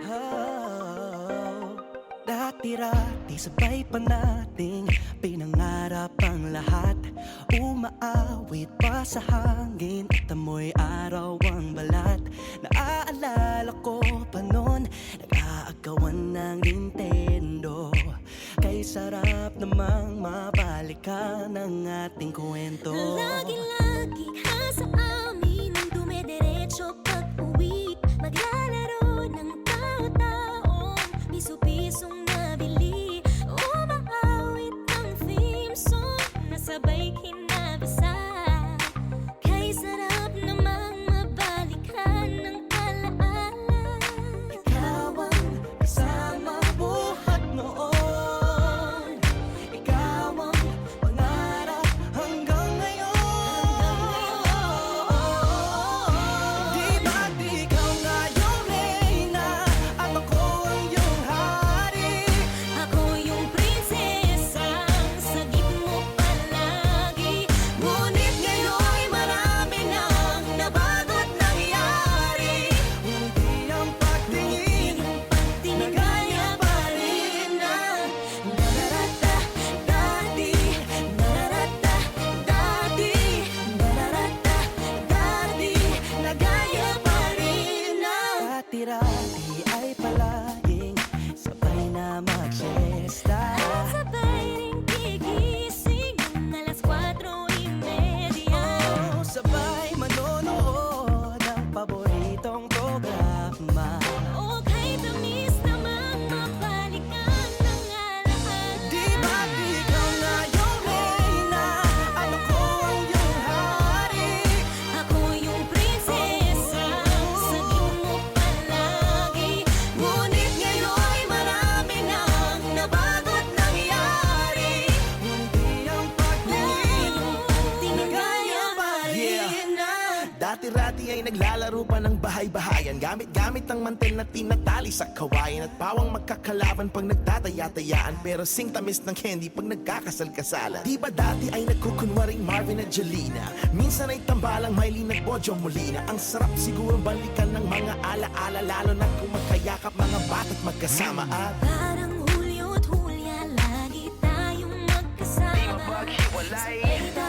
Oh, dati-rati sabay pa nating pinangarap ang lahat. Umaawit pa sa hangin at amoy araw ang balat. Naaalala ko pa noon, nag-aagawan ng Nintendo. Kay sarap namang mabalikan ang ating kwento. Lagi-lagi ka sa amin ang dumediretso pag-uwi. Maglalaro ng tao-taong piso-pisong nabili. Umaawit ang theme song na sabay kinabasa. Kay sarap namang mabalikan ng alaala. Ikaw ang kasama buhat noon. Ikaw ang pangarap hanggang ngayon. Di ba't ikaw nga yung reyna at ako ang iyong hari? Ako yung prinsesang sagip mo palagi. Ngunit ngayon'y marami nang nabago't nangyari. Hindi ang pagtingin na gaya pa rin na nararata dati, nararata dati, nararata dati, na gaya pa rin na dati-rati ay palaging sabay na mag-siesta. Sabay ring gigising ng alas 4:30. Oh, sabay manonood ng paboritong programa. O kay tamis namang mabalikan ng alaala. Di ba't ikaw nga yung reyna at ako ang iyong hari? Ako yung prinsesa, sagip mo palagi. Ngunit ngayon'y marami nang nabago't nangyari. Hindi ang pagtingin na gaya pa rin na. Dati-rati ay naglalaro pa ng bahay-bahayan, gamit-gamit ang mantel na tinatali sa kawayan. At pawang magkakalaban pag nagtataya-tayaan, pero sing tamis ng candy pag nagkakasal-kasalan. Di ba dati ay nagkukunwaring Marvin at Jelena? Minsan ay tambalang Mylene at Bojo Molina. Ang sarap siguro balikan ng mga ala-ala, lalo na kung magkayakap mga bata't magkasama. At Parang Hulyo't Hulya, lagi tayong magkasama. maghiwalay. Sabay